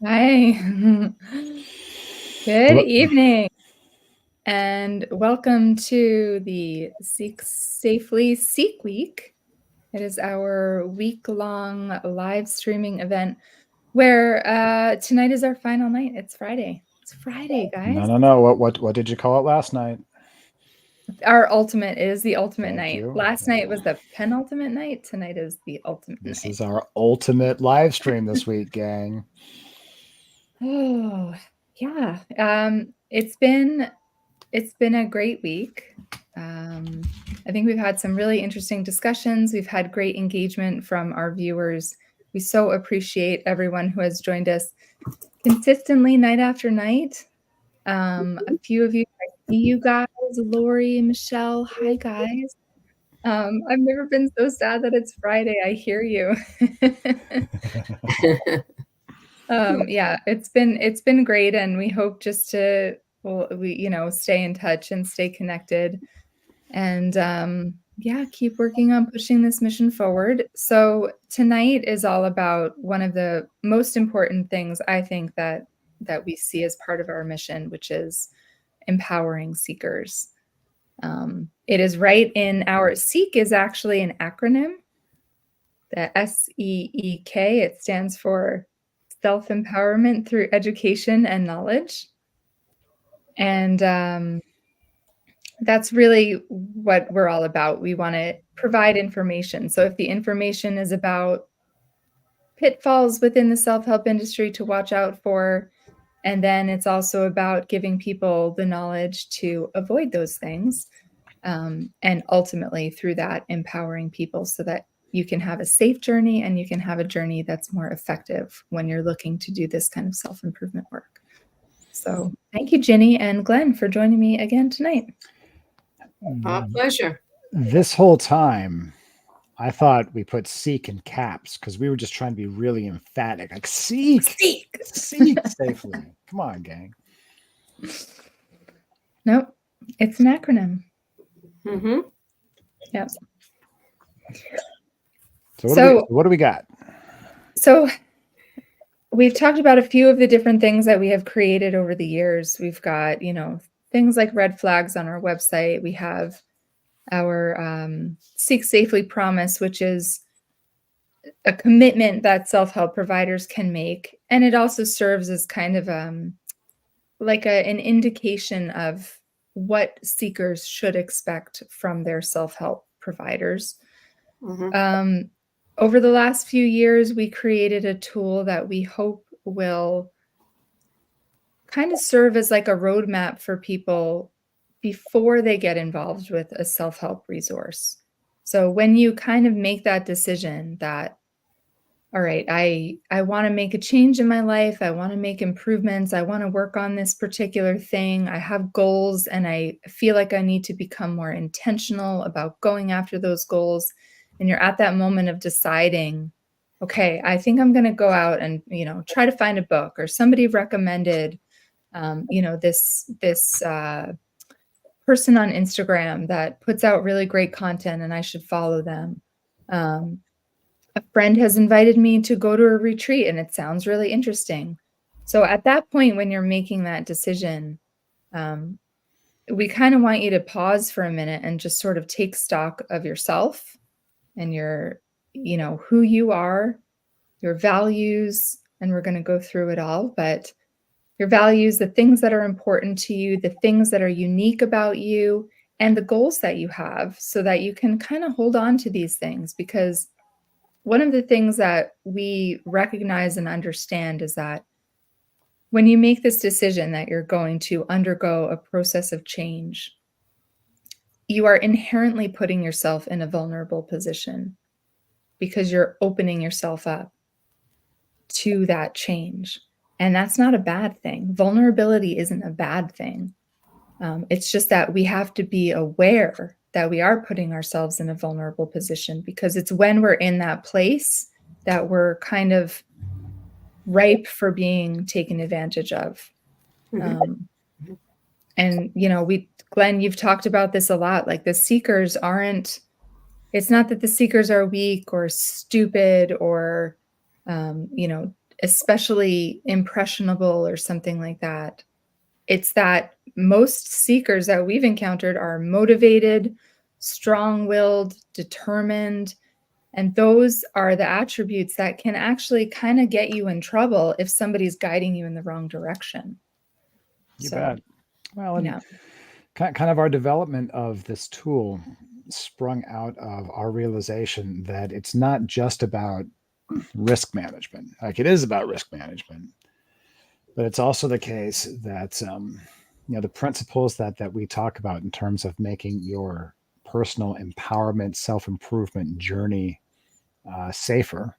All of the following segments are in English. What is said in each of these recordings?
Hi. Good Hello. evening, and welcome to the Seek Safely Seek Week. It is our week-long live streaming event where tonight is our final night. It's Friday. It's Friday, guys. No. What did you call it last night? Our ultimate is the ultimate Thank night. you. Last night was the penultimate night. Tonight is the ultimate This night. is our ultimate live stream this week, gang. Oh, yeah. It's been a great week. I think we've had some really interesting discussions. We've had great engagement from our viewers. We so appreciate everyone who has joined us consistently night after night. A few of you, I see you guys, Lori, Michelle. Hi, guys. I've never been so sad that it's Friday. I hear you. Yeah, it's been great, and we hope just to stay in touch and stay connected, and yeah, keep working on pushing this mission forward. So tonight is all about one of the most important things I think that we see as part of our mission, which is empowering seekers. It is right in our SEEK is actually an acronym. The SEEK, it stands for self-empowerment through education and knowledge. And that's really what we're all about. We want to provide information. So if the information is about pitfalls within the self-help industry to watch out for, and then it's also about giving people the knowledge to avoid those things, and ultimately through that empowering people so that you can have a safe journey and you can have a journey that's more effective when you're looking to do this kind of self-improvement work. So thank you, Ginny and Glenn, for joining me again tonight. Our pleasure. This whole time, I thought we put seek in caps because we were just trying to be really emphatic. Like, seek safely. Come on, gang. Nope, it's an acronym. Mm-hmm. Yeah. So what do we got? So we've talked about a few of the different things that we have created over the years. We've got, things like red flags on our website. We have our Seek Safely promise, which is a commitment that self-help providers can make. And it also serves as kind of like an indication of what seekers should expect from their self-help providers. Mm-hmm. Over the last few years, we created a tool that we hope will kind of serve as like a roadmap for people before they get involved with a self-help resource. So when you kind of make that decision that, all right, I want to make a change in my life, I want to make improvements, I want to work on this particular thing, I have goals, and I feel like I need to become more intentional about going after those goals, and you're at that moment of deciding, okay, I think I'm going to go out and, try to find a book, or somebody recommended this person on Instagram that puts out really great content and I should follow them. A friend has invited me to go to a retreat and it sounds really interesting. So at that point, when you're making that decision, we kind of want you to pause for a minute and just sort of take stock of yourself and who you are, your values, and we're going to go through it all, but your values, the things that are important to you, the things that are unique about you, and the goals that you have so that you can kind of hold on to these things. Because one of the things that we recognize and understand is that when you make this decision that you're going to undergo a process of change, you are inherently putting yourself in a vulnerable position because you're opening yourself up to that change. And that's not a bad thing. Vulnerability isn't a bad thing. It's just that we have to be aware that we are putting ourselves in a vulnerable position, because it's when we're in that place that we're kind of ripe for being taken advantage of. And, Glenn, you've talked about this a lot. Like, it's not that the seekers are weak or stupid or, especially impressionable or something like that. It's that most seekers that we've encountered are motivated, strong-willed, determined, and those are the attributes that can actually kind of get you in trouble if somebody's guiding you in the wrong direction. You bet. Well, and yeah. kind of our development of this tool sprung out of our realization that it's not just about risk management. Like, it is about risk management, but it's also the case that the principles that we talk about in terms of making your personal empowerment, self-improvement journey safer,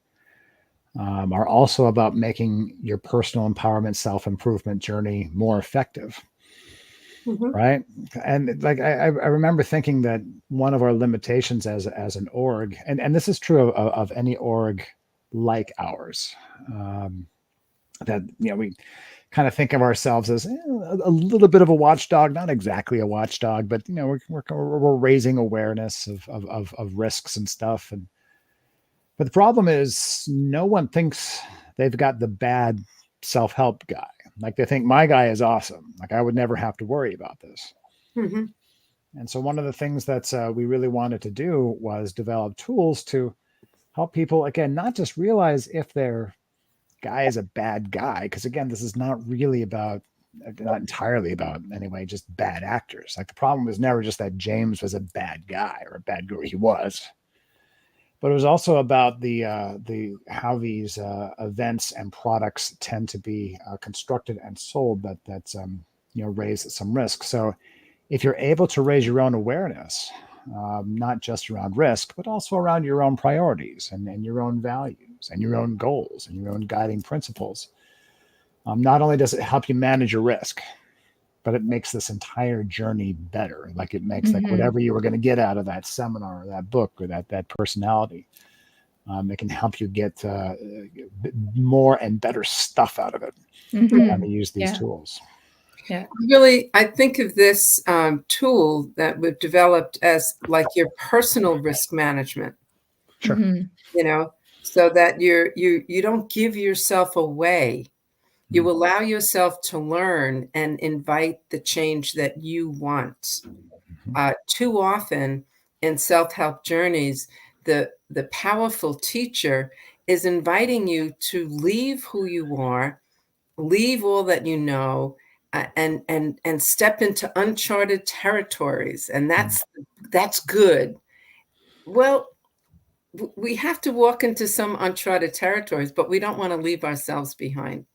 are also about making your personal empowerment, self-improvement journey more effective. Right. And like, I remember thinking that one of our limitations as an org, and this is true of any org like ours, that, we kind of think of ourselves as a little bit of a watchdog, not exactly a watchdog, but we're raising awareness of risks and stuff. But the problem is, no one thinks they've got the bad self-help guy. Like, they think my guy is awesome. Like, I would never have to worry about this. And so one of the things that we really wanted to do was develop tools to help people, again, not just realize if their guy is a bad guy, because, again, this is not entirely about, anyway, just bad actors. Like, the problem was never just that James was a bad guy or a bad girl. He was. But it was also about the how these events and products tend to be constructed and sold that raise some risk. So if you're able to raise your own awareness, not just around risk, but also around your own priorities and your own values and your own goals and your own guiding principles, not only does it help you manage your risk, but it makes this entire journey better. Like, it makes like whatever you were going to get out of that seminar or that book or that personality, it can help you get more and better stuff out of it. When we use these tools. Yeah. Really, I think of this tool that we've developed as like your personal risk management. Sure. So that you don't give yourself away. You allow yourself to learn and invite the change that you want. Too often in self-help journeys, the powerful teacher is inviting you to leave who you are, leave all that you know, and step into uncharted territories. And that's good. Well, we have to walk into some uncharted territories, but we don't want to leave ourselves behind.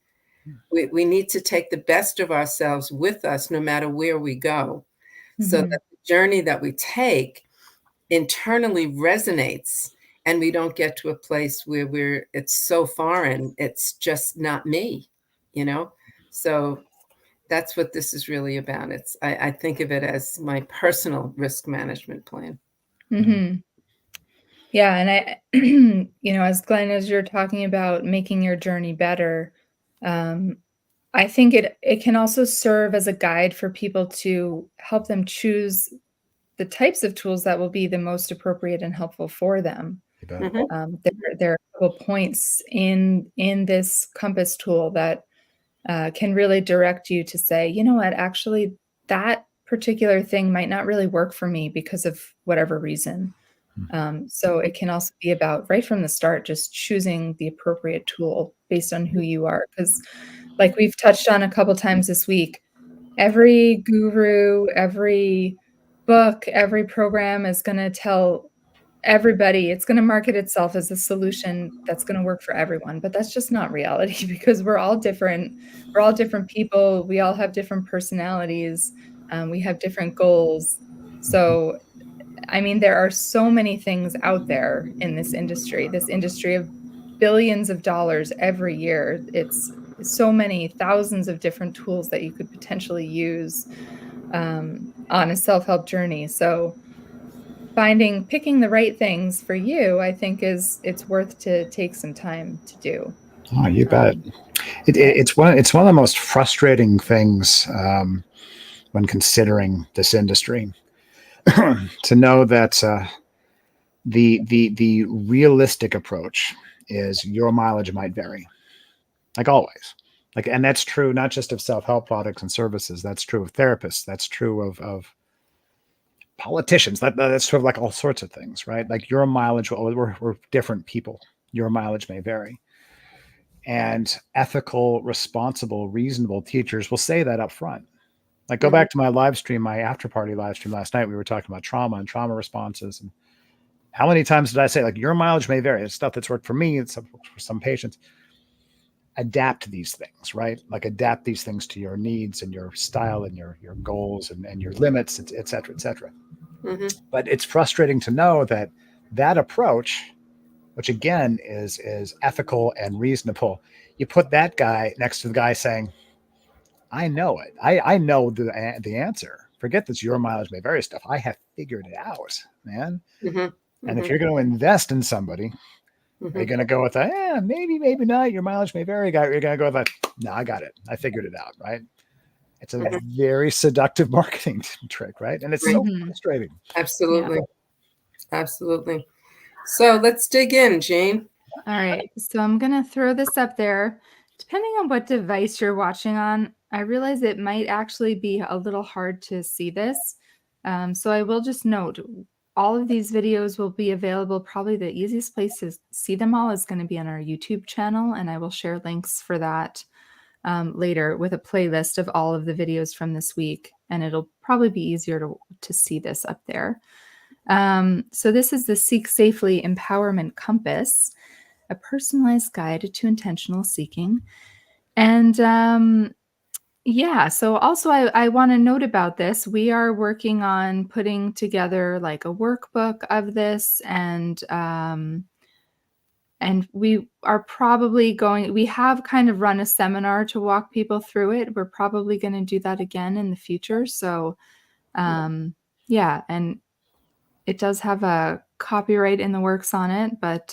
We need to take the best of ourselves with us, no matter where we go, so that the journey that we take internally resonates, and we don't get to a place where it's so foreign, it's just not me, So that's what this is really about. I think of it as my personal risk management plan. Yeah, and I, as Glenn, as you're talking about making your journey better, I think it can also serve as a guide for people to help them choose the types of tools that will be the most appropriate and helpful for them. There are a couple points in this Compass tool that can really direct you to say, you know what, actually, that particular thing might not really work for me because of whatever reason. So it can also be about, right from the start, just choosing the appropriate tool based on who you are. Because, like we've touched on a couple times this week, every guru, every book, every program is going to tell everybody, it's going to market itself as a solution that's going to work for everyone. But that's just not reality, because we're all different. We're all different people. We all have different personalities. We have different goals. So, I mean, there are so many things out there in this industry of billions of dollars every year. It's so many thousands of different tools that you could potentially use on a self-help journey. So picking the right things for you, I think it's worth to take some time to do. Oh, you bet. It's one of the most frustrating things when considering this industry. To know that the realistic approach is your mileage might vary. like always. Like, and that's true not just of self-help products and services. That's true of therapists. That's true of politicians. That's true of like all sorts of things, right? Like your mileage, we're different people. Your mileage may vary. And ethical, responsible, reasonable teachers will say that up front. Like, go back to my live stream, my after party live stream last night. We were talking about trauma and trauma responses. And how many times did I say, like, your mileage may vary? It's stuff that's worked for me. It's for some patients. Adapt these things, right? Like, adapt these things to your needs and your style and your goals and your limits, et cetera, et cetera. But it's frustrating to know that that approach, which again is ethical and reasonable, you put that guy next to the guy saying, I know it. I know the answer. Forget this your mileage may vary stuff. I have figured it out, man. And if you're going to invest in somebody, are you going to go with a, maybe not, your mileage may vary guy? You're going to go with a, no, I got it. I figured it out, right? It's a very seductive marketing trick, right? And it's so frustrating. Absolutely. Yeah. Absolutely. So let's dig in, Jane. All right. So I'm going to throw this up there. Depending on what device you're watching on, I realize it might actually be a little hard to see this. So I will just note, all of these videos will be available. Probably the easiest place to see them all is going to be on our YouTube channel, and I will share links for that later with a playlist of all of the videos from this week, and it'll probably be easier to see this up there. So this is the Seek Safely Empowerment Compass, a personalized guide to intentional seeking. And yeah, so also I want to note about this. We are working on putting together like a workbook of this, and we are probably we have kind of run a seminar to walk people through it. We're probably going to do that again in the future. So yeah, and it does have a copyright in the works on it, but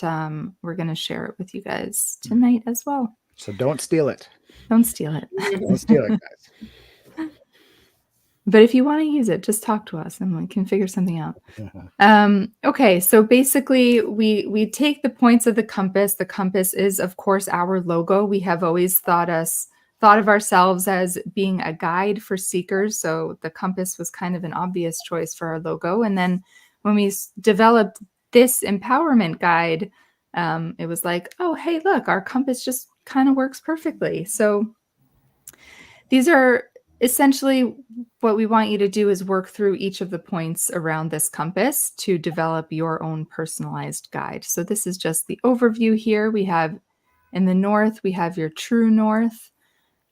we're going to share it with you guys tonight as well. So don't steal it. Don't steal it. Don't steal it, guys. But if you want to use it, just talk to us and we can figure something out. Okay, so basically we take the points of the compass. The compass is, of course, our logo. We have always thought of ourselves as being a guide for seekers. So the compass was kind of an obvious choice for our logo. And then when we developed this empowerment guide, it was like, oh, hey, look, our compass just kind of works perfectly. So these are essentially what we want you to do is work through each of the points around this compass to develop your own personalized guide. So this is just the overview here. We have in the north, we have your true north.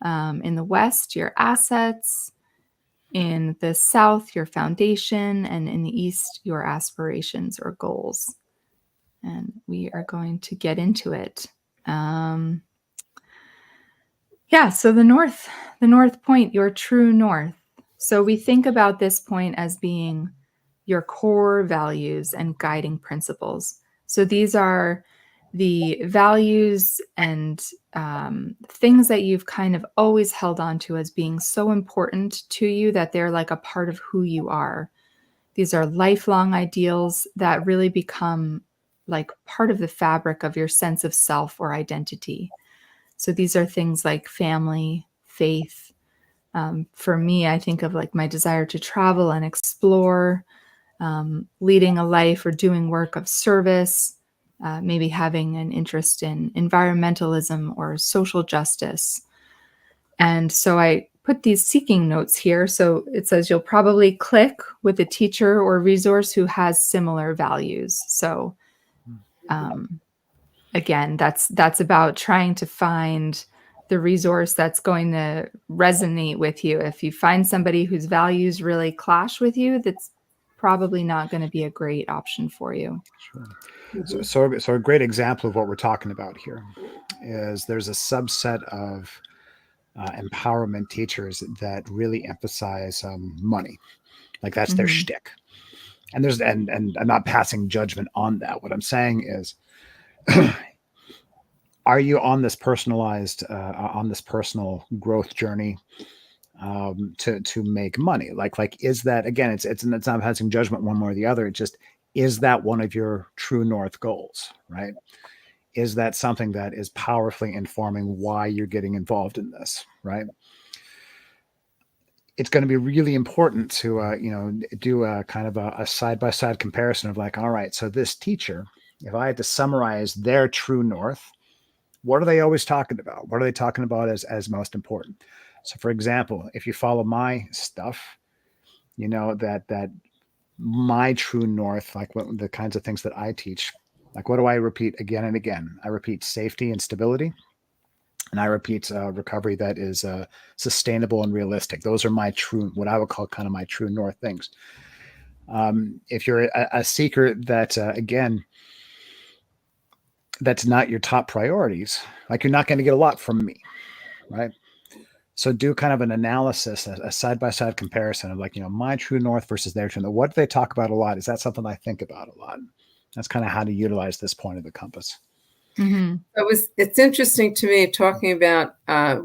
In the west, your assets. In the south, your foundation. And in the east, your aspirations or goals. And we are going to get into it. Yeah, so the north point, your true north. So we think about this point as being your core values and guiding principles. So these are the values and things that you've kind of always held on to as being so important to you that they're like a part of who you are. These are lifelong ideals that really become like part of the fabric of your sense of self or identity. So these are things like family, faith. For me, I think of like my desire to travel and explore, leading a life or doing work of service, maybe having an interest in environmentalism or social justice. And so I put these seeking notes here. So it says you'll probably click with a teacher or resource who has similar values. So again, that's about trying to find the resource that's going to resonate with you. If you find somebody whose values really clash with you, that's probably not going to be a great option for you. Sure. So a great example of what we're talking about here is there's a subset of empowerment teachers that really emphasize money. Like that's their shtick. And and I'm not passing judgment on that. What I'm saying is, are you on this personalized, on this personal growth journey to make money? Like, is that, again, it's not passing judgment one way or the other. It just, is that one of your true north goals, right? is that something that is powerfully informing why you're getting involved in this, right? It's going to be really important to, do a kind of a side-by-side comparison of like, all right, so this teacher, if I had to summarize their true north, what are they always talking about? What are they talking about as most important? So for example, if you follow my stuff, you know that my true north, like what the kinds of things that I teach, like what do I repeat again and again? I repeat safety and stability, and I repeat recovery that is sustainable and realistic. Those are my true, what I would call kind of my true north things. If you're a seeker that again, that's not your top priorities, like you're not going to get a lot from me, right? So do kind of an analysis, a side-by-side comparison of like, my true north versus their true north. What do they talk about a lot? Is that something I think about a lot? That's kind of how to utilize this point of the compass. Mm-hmm. It's interesting to me talking about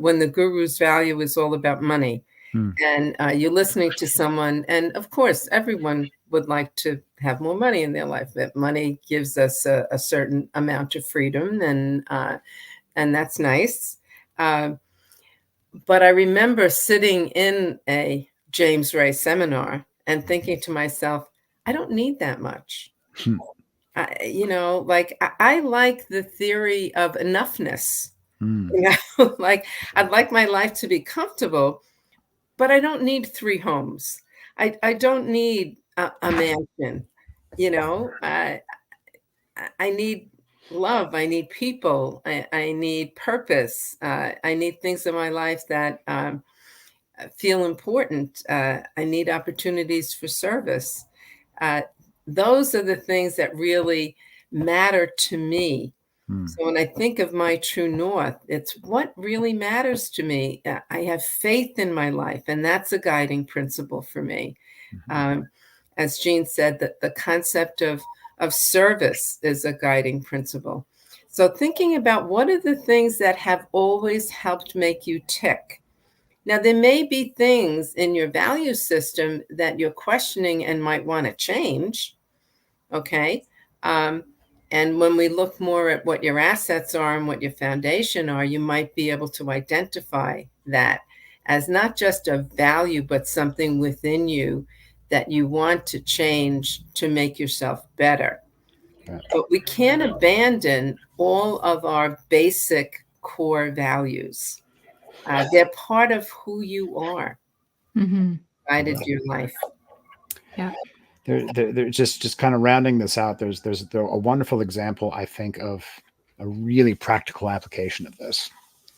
when the guru's value is all about money. And you're listening to someone, and of course, everyone would like to have more money in their life. That money gives us a certain amount of freedom, and that's nice. But I remember sitting in a James Ray seminar and thinking to myself, I don't need that much. I like the theory of enoughness. Like I'd like my life to be comfortable, but I don't need 3 homes. I don't need a mansion. I need love. I need people. I need purpose. I need things in my life that feel important. I need opportunities for service. Those are the things that really matter to me. So when I think of my true north, it's what really matters to me. I have faith in my life, and that's a guiding principle for me. As Jean said, that the concept of service is a guiding principle. So thinking about what are the things that have always helped make you tick. Now, there may be things in your value system that you're questioning and might want to change. Okay. And when we look more at what your assets are and what your foundation are, you might be able to identify that as not just a value, but something within you that you want to change to make yourself better. But we can't abandon all of our basic core values. They're part of who you are, guided your life. Yeah. They're just kind of rounding this out. There's a wonderful example, I think, of a really practical application of this.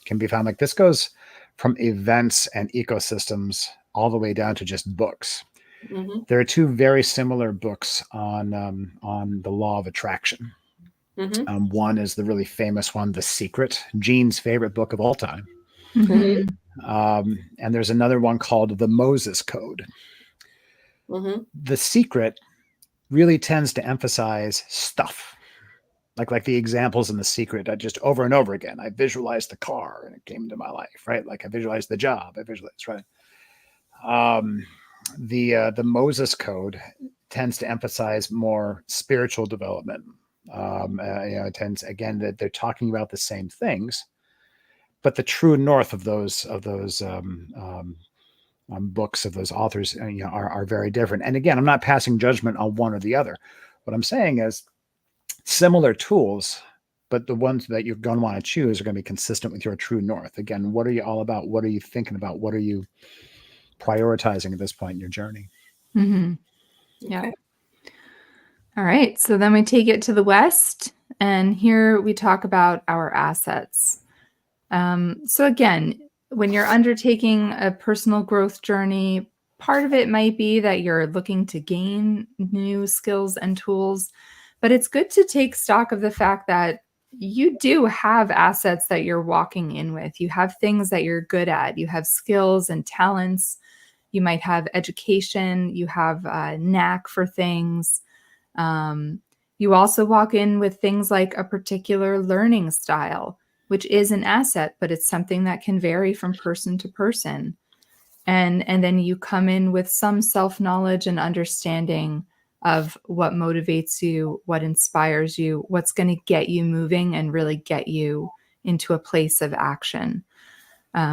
Can be found like this goes from events and ecosystems all the way down to just books. There are 2 very similar books on the law of attraction. One is the really famous one, The Secret, Jean's favorite book of all time. And there's another one called The Moses Code. The Secret really tends to emphasize stuff, like the examples in The Secret. I just over and over again, I visualized the car and it came into my life, right? Like I visualized the job, I visualized, right? The Moses Code tends to emphasize more spiritual development. It tends, again, that they're talking about the same things, but the true north of those books of those authors are very different. And again, I'm not passing judgment on one or the other. What I'm saying is similar tools, but the ones that you're going to want to choose are going to be consistent with your true north. Again, what are you all about? What are you thinking about? What are you prioritizing at this point in your journey? Yeah. Okay. All right. So then we take it to the West, and here we talk about our assets. So again, when you're undertaking a personal growth journey, part of it might be that you're looking to gain new skills and tools, but it's good to take stock of the fact that you do have assets that you're walking in with. You have things that you're good at. You have skills and talents. You might have education. You have a knack for things. You also walk in with things like a particular learning style, which is an asset, but it's something that can vary from person to person. And then you come in with some self-knowledge and understanding of what motivates you, what inspires you, what's going to get you moving and really get you into a place of action.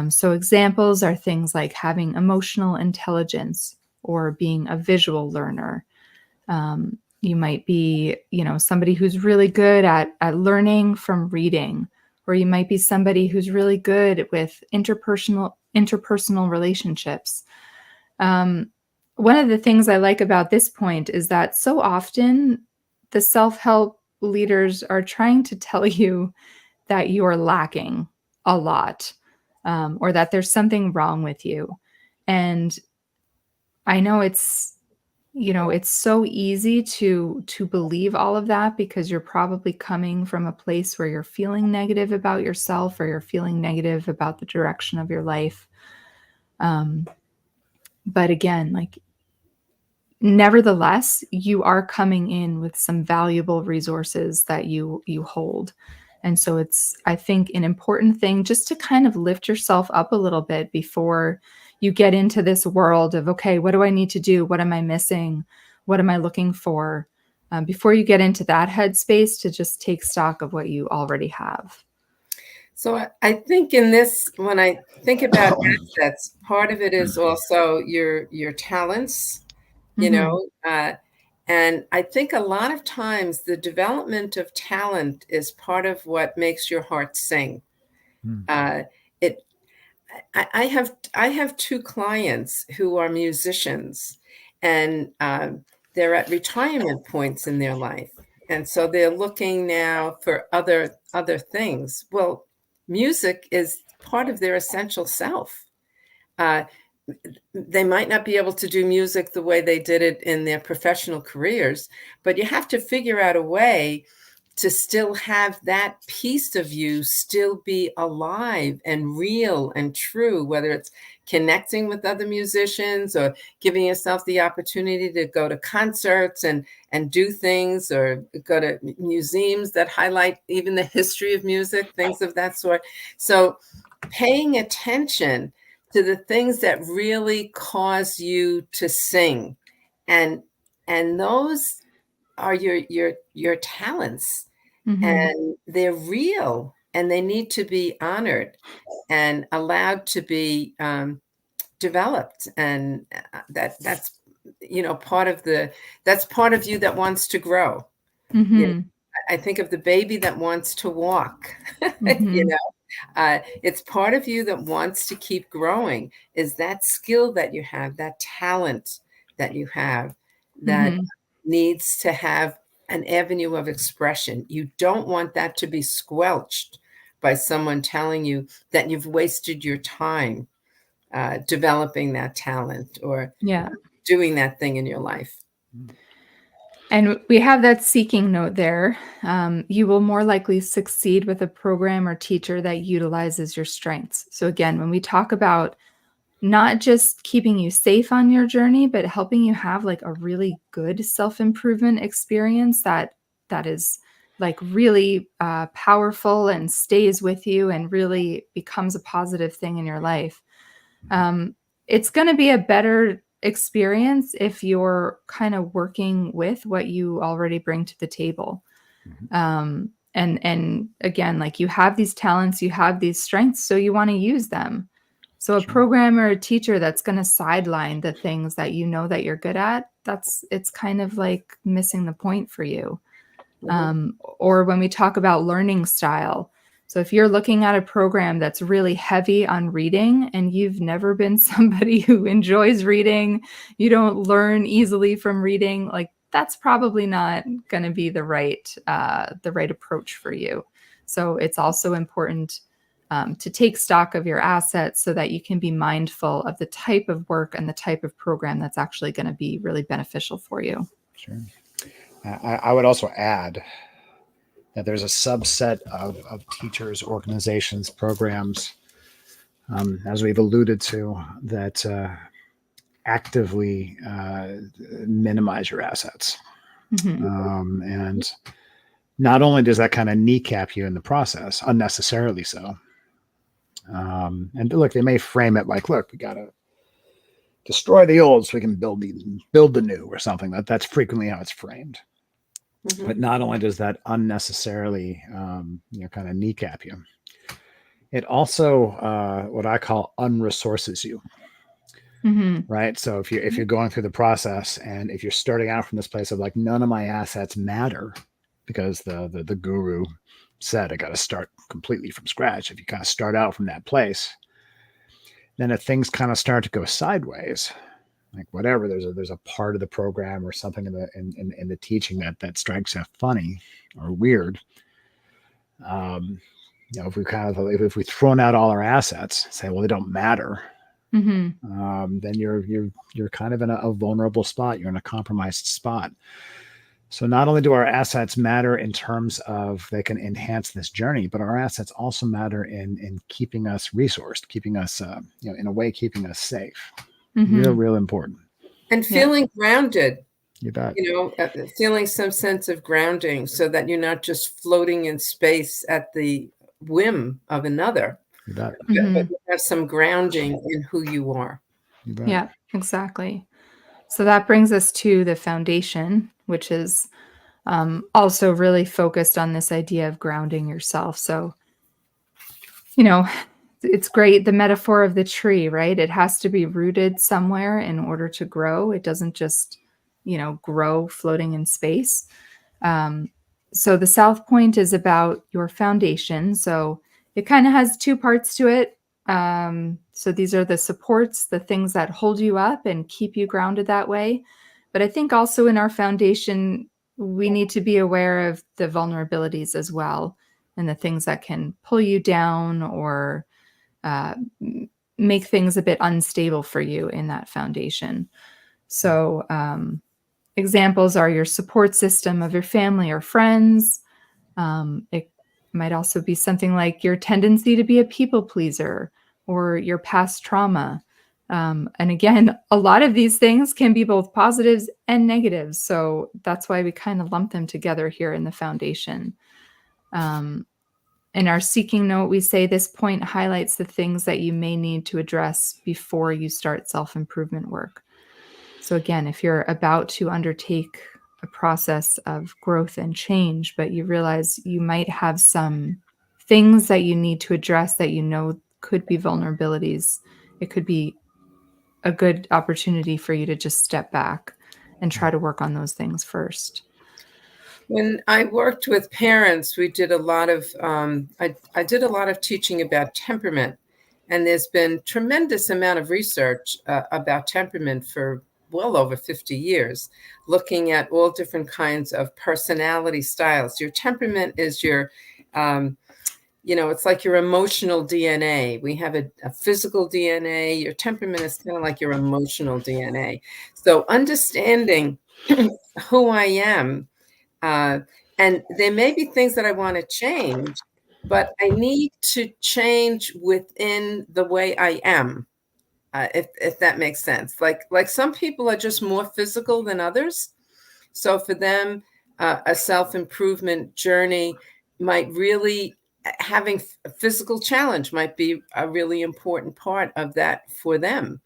So examples are things like having emotional intelligence or being a visual learner. You might be, somebody who's really good at learning from reading, or you might be somebody who's really good with interpersonal relationships. One of the things I like about this point is that so often the self-help leaders are trying to tell you that you are lacking a lot, or that there's something wrong with you. And I know it's so easy to believe all of that because you're probably coming from a place where you're feeling negative about yourself, or you're feeling negative about the direction of your life. But again, like, nevertheless, you are coming in with some valuable resources that you hold. And so it's, I think, an important thing just to kind of lift yourself up a little bit before you get into this world of, okay, what do I need to do? What am I missing? What am I looking for? Before you get into that headspace, to just take stock of what you already have. So I think in this, when I think about assets, part of it is also your talents, you know, and I think a lot of times the development of talent is part of what makes your heart sing. It I have two clients who are musicians, and they're at retirement points in their life, and so they're looking now for other things. Well, music is part of their essential self. Uh, they might not be able to do music the way they did it in their professional careers, but you have to figure out a way to still have that piece of you still be alive and real and true, whether it's connecting with other musicians or giving yourself the opportunity to go to concerts and do things, or go to museums that highlight even the history of music, things of that sort. So paying attention to the things that really cause you to sing, and those are your talents, and they're real, and they need to be honored and allowed to be developed. And that's part of that's part of you that wants to grow. I think of the baby that wants to walk. It's part of you that wants to keep growing, is that skill that you have, that talent that you have, that needs to have an avenue of expression. You don't want that to be squelched by someone telling you that you've wasted your time developing that talent or doing that thing in your life. And we have that seeking note there. You will more likely succeed with a program or teacher that utilizes your strengths. So again, when we talk about not just keeping you safe on your journey, but helping you have like a really good self-improvement experience that is like really powerful and stays with you and really becomes a positive thing in your life. It's going to be a better experience if you're kind of working with what you already bring to the table. And again, like, you have these talents, you have these strengths, so you want to use them. So a program or a teacher that's going to sideline the things that you know that you're good at, it's kind of like missing the point for you. Or when we talk about learning style, so if you're looking at a program that's really heavy on reading and you've never been somebody who enjoys reading, you don't learn easily from reading, like, that's probably not going to be the right approach for you. So it's also important to take stock of your assets so that you can be mindful of the type of work and the type of program that's actually going to be really beneficial for you. Sure. I would also add that there's a subset of teachers, organizations, programs, as we've alluded to, that actively minimize your assets. And not only does that kind of kneecap you in the process, unnecessarily so. And look, they may frame it like, look, we got to destroy the old so we can build the new or something. That's frequently how it's framed. Mhm. But not only does that unnecessarily, kind of kneecap you, it also what I call unresources you. Right. So if you're going through the process and if you're starting out from this place of like none of my assets matter because the guru said I got to start completely from scratch. If you kind of start out from that place, then if things kind of start to go sideways, like whatever, there's a part of the program or something in the teaching that strikes you funny or weird. If we've thrown out all our assets, say, well, they don't matter. Then you're kind of in a vulnerable spot. You're in a compromised spot. So not only do our assets matter in terms of they can enhance this journey, but our assets also matter in keeping us resourced, keeping us, in a way, keeping us safe. Real important. And feeling grounded. You bet. Feeling some sense of grounding so that you're not just floating in space at the whim of another. You bet. But you have some grounding in who you are. You bet. Yeah, exactly. So that brings us to the foundation, which is also really focused on this idea of grounding yourself. So, it's great, the metaphor of the tree, right? It has to be rooted somewhere in order to grow. It doesn't just, grow floating in space. So the South Point is about your foundation. So it kind of has two parts to it. So these are the supports, the things that hold you up and keep you grounded that way. But I think also in our foundation, we need to be aware of the vulnerabilities as well and the things that can pull you down or make things a bit unstable for you in that foundation. So examples are your support system of your family or friends. It might also be something like your tendency to be a people pleaser or your past trauma. And again, a lot of these things can be both positives and negatives. So that's why we kind of lump them together here in the foundation. In our seeking note, we say this point highlights the things that you may need to address before you start self-improvement work. So again, if you're about to undertake a process of growth and change, but you realize you might have some things that you need to address that could be vulnerabilities, it could be a good opportunity for you to just step back and try to work on those things first. When I worked with parents, we did a lot of I did a lot of teaching about temperament, and there's been tremendous amount of research about temperament for well over 50 years, looking at all different kinds of personality styles. Your temperament is your it's like your emotional DNA. We have a physical DNA. Your temperament is kind of like your emotional DNA. So understanding who I am, and there may be things that I want to change, but I need to change within the way I am, if that makes sense. Like some people are just more physical than others. So for them, a self-improvement journey might really having a physical challenge might be a really important part of that for them.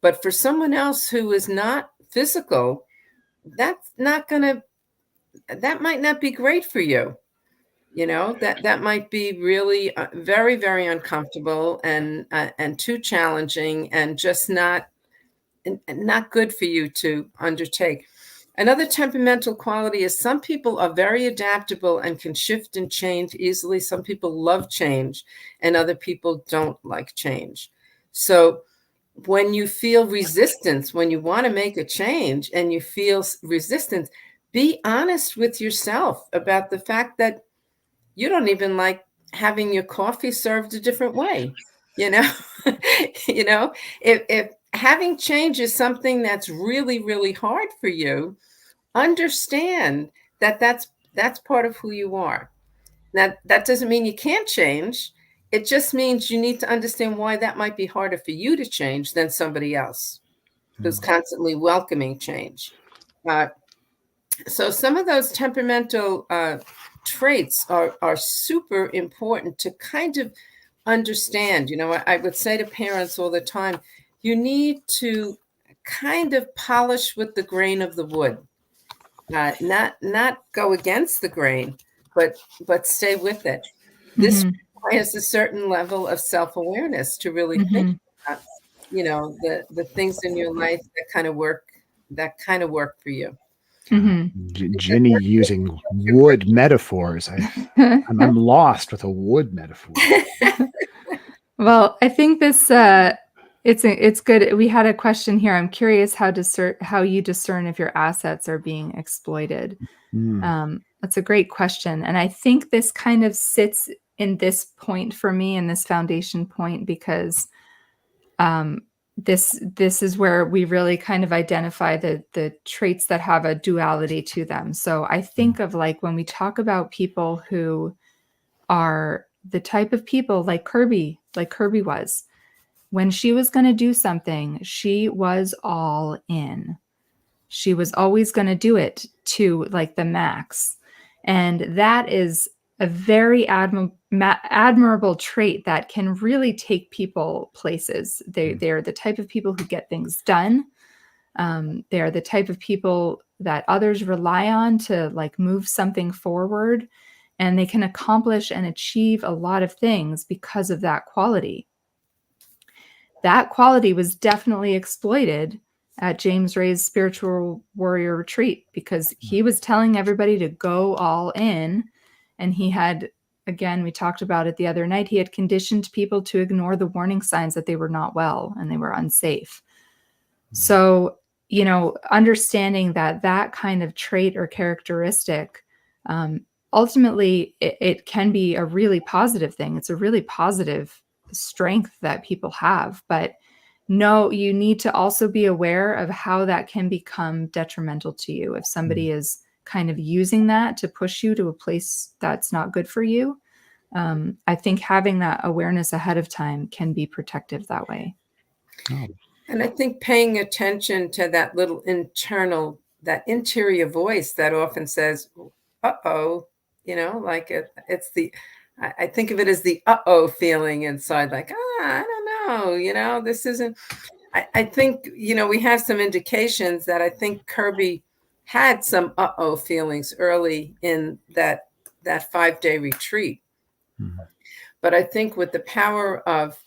But for someone else who is not physical, that might not be great for you. That might be really very, very uncomfortable and too challenging and just not good for you to undertake. Another temperamental quality is some people are very adaptable and can shift and change easily. Some people love change and other people don't like change. So when you feel resistance, when you want to make a change and you feel resistance, be honest with yourself about the fact that you don't even like having your coffee served a different way. If having change is something that's really, really hard for you, understand that that's part of who you are. Now, that doesn't mean you can't change. It just means you need to understand why that might be harder for you to change than somebody else who's constantly welcoming change. So some of those temperamental traits are super important to kind of understand. I would say to parents all the time, you need to kind of polish with the grain of the wood, not go against the grain, but stay with it. This Mhm. requires a certain level of self-awareness to really think Mhm. about, the things in your life that kind of work for you. Mhm. Because Ginny using wood metaphors. I'm lost with a wood metaphor. Well, I think this it's good. We had a question here. I'm curious how you discern if your assets are being exploited. Mm, That's a great question, and I think this kind of sits in this point for me, in this foundation point, because um, this is where we really kind of identify the traits that have a duality to them. So I think of, like, when we talk about people who are the type of people like Kirby was. When she was going to do something, she was all in. She was always going to do it to, like, the max. And that is a very admirable trait that can really take people places. They're the type of people who get things done. They are the type of people that others rely on to, like, move something forward, and they can accomplish and achieve a lot of things because of that quality. That quality was definitely exploited at James Ray's spiritual warrior retreat, because he was telling everybody to go all in. And he had, again, we talked about it the other night, he had conditioned people to ignore the warning signs that they were not well and they were unsafe. So, understanding that kind of trait or characteristic, ultimately, it can be a really positive thing. It's a really positive strength that people have. But no, you need to also be aware of how that can become detrimental to you. If somebody is kind of using that to push you to a place that's not good for you, I think having that awareness ahead of time can be protective that way. oh, And I think paying attention to that that interior voice that often says, uh-oh, like it's I think of it as the uh-oh feeling inside, like, I don't know, this isn't, I think, we have some indications that I think Kirby had some uh-oh feelings early in that 5-day retreat. mm, But I think with the power of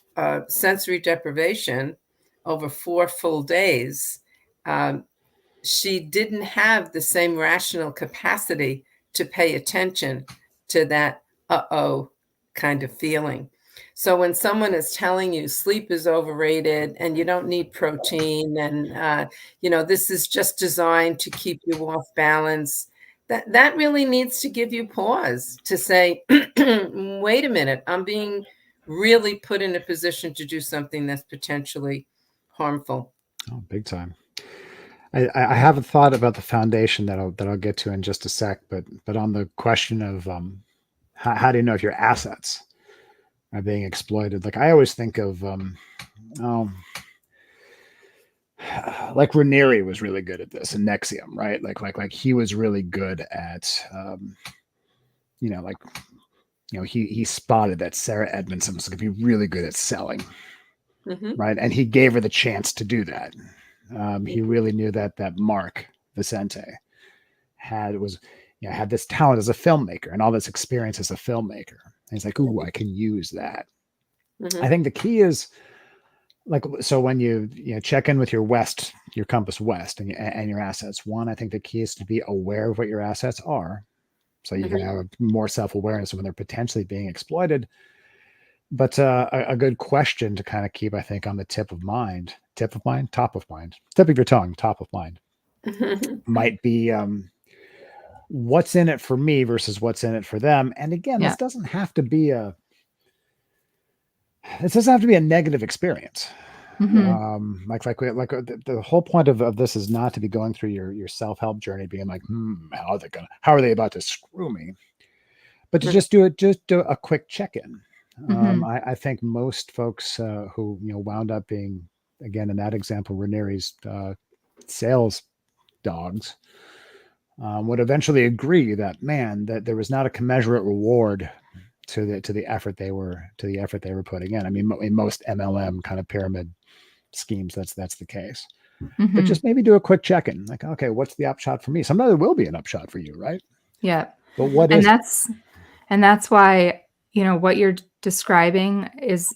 sensory deprivation over 4 full days, um, she didn't have the same rational capacity to pay attention to that uh-oh kind of feeling. So when someone is telling you sleep is overrated and you don't need protein, and this is just designed to keep you off balance, that really needs to give you pause to say, wait a minute, I'm being really put in a position to do something that's potentially harmful. oh, big time. I have a thought about the foundation that I'll get to in just a sec, but on the question of how do you know if your assets are being exploited? Like, I always think of oh, like Raniere was really good at this in NXIVM, right? Like he was really good at like he spotted that Sarah Edmondson was going to be really good at selling, Mhm. right? And he gave her the chance to do that. He really knew that Mark Vicente had this talent as a filmmaker and all this experience as a filmmaker. And he's like, ooh, I can use that. I Mhm. think the key is, like, so when you check in with your compass west and your assets, one, I think the key is to be aware of what your assets are, so you can Mhm. have more self-awareness when they're potentially being exploited. But a good question to kind of keep, I think, on the tip of your tongue, top of mind, might be what's in it for me versus what's in it for them. And again, Yeah. this doesn't have to be a negative experience. Hmm. The whole point of this is not to be going through your self-help journey being like, how are they about to screw me, but to just do a quick check-in. Hmm. I think most folks who wound up being, again, in that example, Raniere's sales dogs, would eventually agree that, man, that there was not a commensurate reward to the effort they were putting in. I mean, in most MLM kind of pyramid schemes, that's the case. but Mhm. just maybe do a quick check-in. Like, okay, what's the upshot for me? Sometimes there will be an upshot for you, right? Yeah. But what And is it? that's why, what you're describing is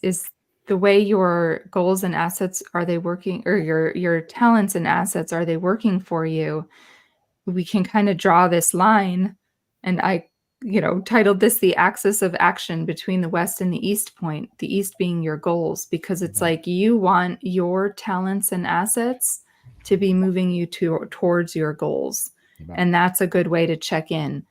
the way your goals and assets are they working, or your talents and assets, are they working for you? We can kind of draw this line, and I, titled this the axis of action between the west and the east point, the east being your goals, because it's like you want your talents and assets to be moving you towards your goals. And that's a good way to check in.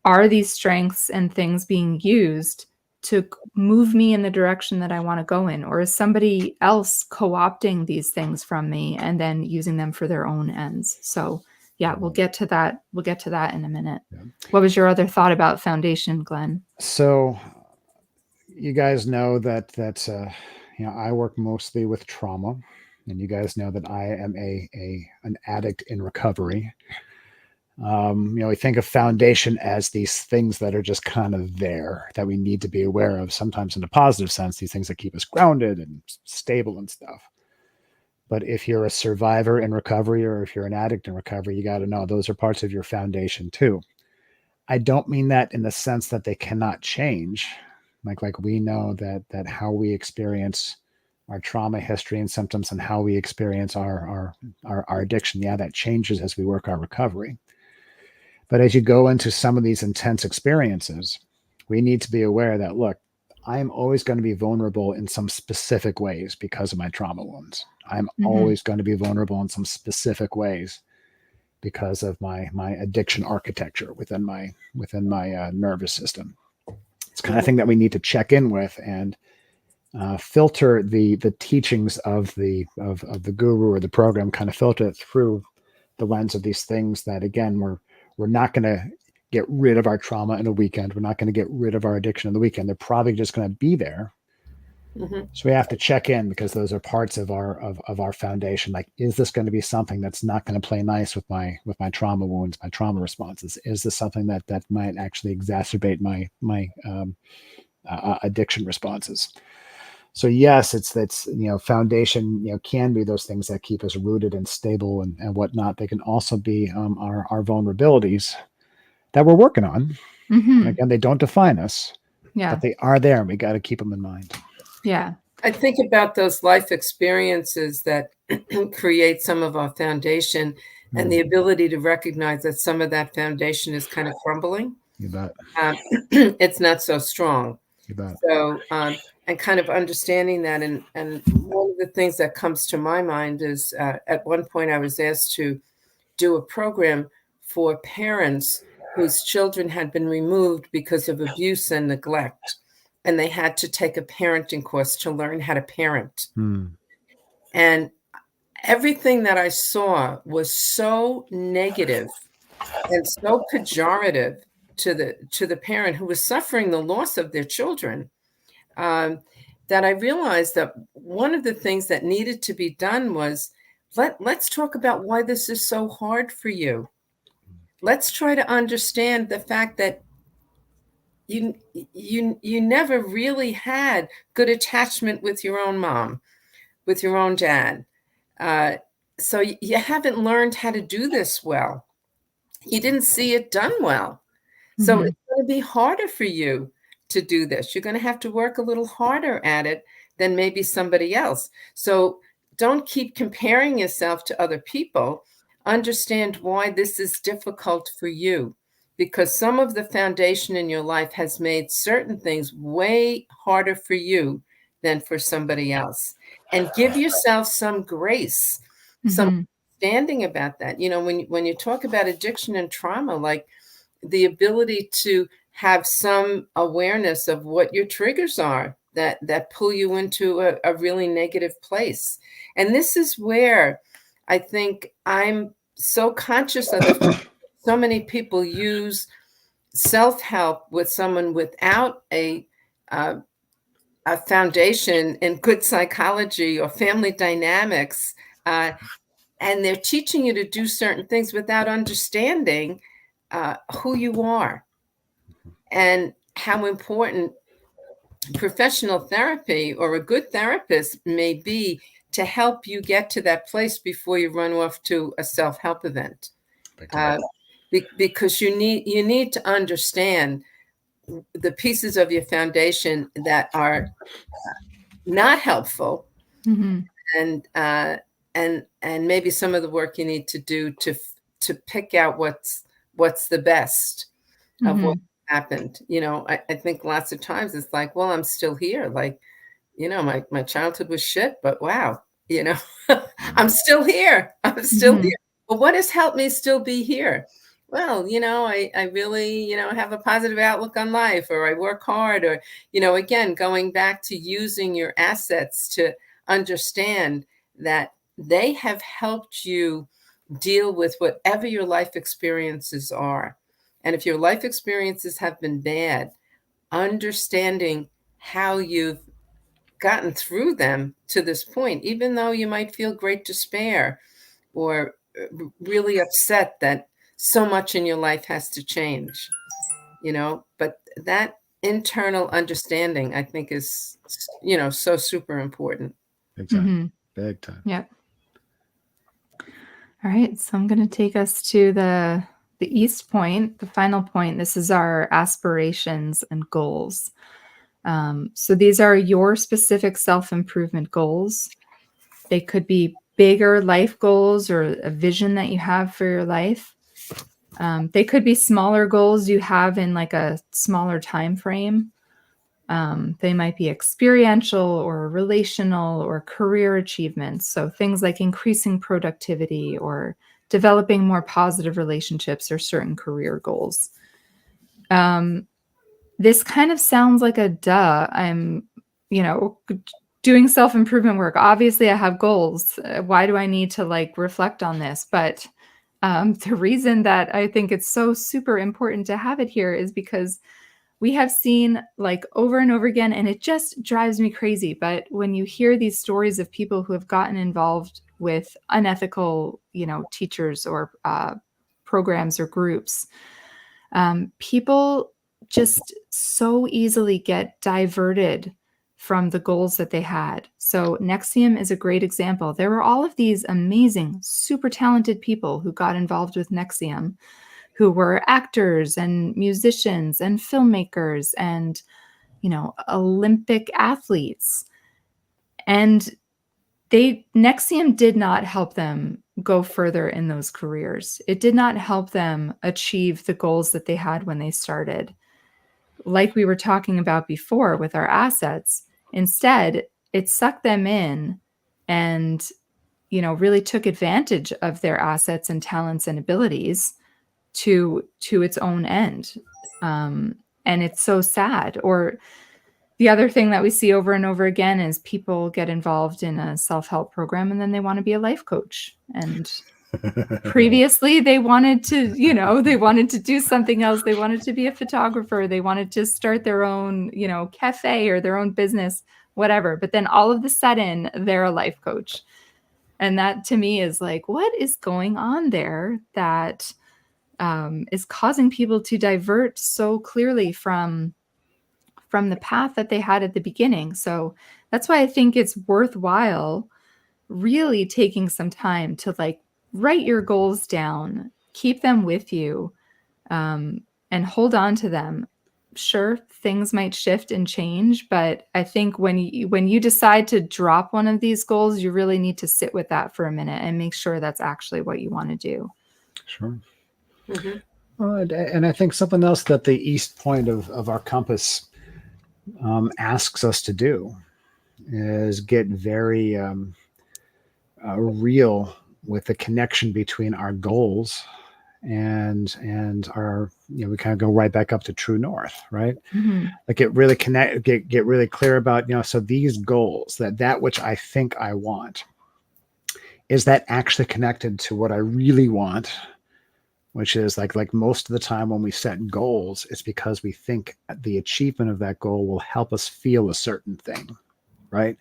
Are these strengths and things being used to move me in the direction that I want to go in? Or is somebody else co-opting these things from me and then using them for their own ends? So yeah, we'll get to that. We'll get to that in a minute. Yeah. What was your other thought about foundation, Glenn? So you guys know that I work mostly with trauma, and you guys know that I am an addict in recovery. We think of foundation as these things that are just kind of there that we need to be aware of, sometimes in a positive sense, these things that keep us grounded and stable and stuff. But if you're a survivor in recovery, or if you're an addict in recovery, you got to know those are parts of your foundation too. I don't mean that in the sense that they cannot change. Like we know that how we experience our trauma history and symptoms and how we experience our addiction, yeah, that changes as we work our recovery. But as you go into some of these intense experiences, we need to be aware that, look, I am always going to be vulnerable in some specific ways because of my trauma wounds. I'm always going to be vulnerable in some specific ways because of my addiction architecture within my nervous system. It's the kind of thing that we need to check in with and filter the teachings of the guru or the program, kind of filter it through the lens of these things that, again, we're not going to get rid of our trauma in a weekend. We're not going to get rid of our addiction in the weekend. They're probably just going to be there. So we have to check in, because those are parts of our foundation. Like, is this going to be something that's not going to play nice with my trauma wounds, my trauma responses? Is this something that might actually exacerbate my addiction responses? So yes, it's foundation, can be those things that keep us rooted and stable and whatnot. They can also be our vulnerabilities that we're working on. And again, they don't define us, but they are there, and we got to keep them in mind. Yeah. I think about those life experiences that create some of our foundation, and the ability to recognize that some of that foundation is kind of crumbling. You bet. It's not so strong. You bet. So, and kind of understanding that. And one of the things that comes to my mind is at one point I was asked to do a program for parents whose children had been removed because of abuse and neglect. And they had to take a parenting course to learn how to parent. And everything that I saw was so negative and so pejorative to the parent who was suffering the loss of their children, that I realized that one of the things that needed to be done was, let's talk about why this is so hard for you. Let's try to understand the fact that you never really had good attachment with your own mom, with your own dad. So you haven't learned how to do this well. You didn't see it done well. So it's going to be harder for you to do this. You're going to have to work a little harder at it than maybe somebody else. So don't keep comparing yourself to other people. Understand why this is difficult for you, because some of the foundation in your life has made certain things way harder for you than for somebody else. And give yourself some grace, some understanding about that. When you talk about addiction and trauma, like the ability to have some awareness of what your triggers are that pull you into a really negative place. And this is where I think I'm so conscious of it. So many people use self-help with someone without a foundation in good psychology or family dynamics, and they're teaching you to do certain things without understanding who you are and how important professional therapy or a good therapist may be to help you get to that place before you run off to a self-help event. Big time. Because you need to understand the pieces of your foundation that are not helpful, Mhm. and maybe some of the work you need to do to pick out what's the best of what Mhm. happened. I think lots of times it's like, well, I'm still here. Like, my childhood was shit, but wow, I'm still here. I'm still Mhm. here. But what has helped me still be here? Well, I really, have a positive outlook on life, or I work hard, or, again, going back to using your assets to understand that they have helped you deal with whatever your life experiences are. And if your life experiences have been bad, understanding how you've gotten through them to this point, even though you might feel great despair, or really upset that so much in your life has to change, but that internal understanding, I think, is, so super important. Big time. Mhm. Big time. Yep. All right, so I'm going to take us to the east point, the final point. This is our aspirations and goals. So these are your specific self-improvement goals. They could be bigger life goals or a vision that you have for your life. They could be smaller goals you have in like a smaller time frame. They might be experiential or relational or career achievements. So things like increasing productivity or developing more positive relationships or certain career goals. This kind of sounds like a duh. I'm, doing self-improvement work. Obviously, I have goals. Why do I need to like reflect on this? But the reason that I think it's so super important to have it here is because we have seen like over and over again, and it just drives me crazy. But when you hear these stories of people who have gotten involved with unethical, teachers or programs or groups, people just so easily get diverted from the goals that they had. So Nexium is a great example. There were all of these amazing, super talented people who got involved with Nexium, who were actors and musicians and filmmakers and, Olympic athletes. And Nexium did not help them go further in those careers. It did not help them achieve the goals that they had when they started. Like we were talking about before with our assets, instead, it sucked them in and, really took advantage of their assets and talents and abilities to its own end. And it's so sad. Or the other thing that we see over and over again is people get involved in a self-help program and then they want to be a life coach. And previously they wanted to, they wanted to do something else. They wanted to be a photographer. They wanted to start their own, cafe or their own business, whatever. But then all of a sudden they're a life coach. And that to me is like, what is going on there that is causing people to divert so clearly from the path that they had at the beginning. So that's why I think it's worthwhile really taking some time to like write your goals down, keep them with you, and hold on to them. Sure, things might shift and change, but I think when you decide to drop one of these goals, you really need to sit with that for a minute and make sure that's actually what you want to do. Sure. Mhm. And I think something else that the east point of our compass asks us to do is get very real with the connection between our goals and our, we kind of go right back up to true north, right? Mhm. Like get really clear about, so these goals, that which I think I want, is that actually connected to what I really want? Which is like most of the time when we set goals, it's because we think the achievement of that goal will help us feel a certain thing, right?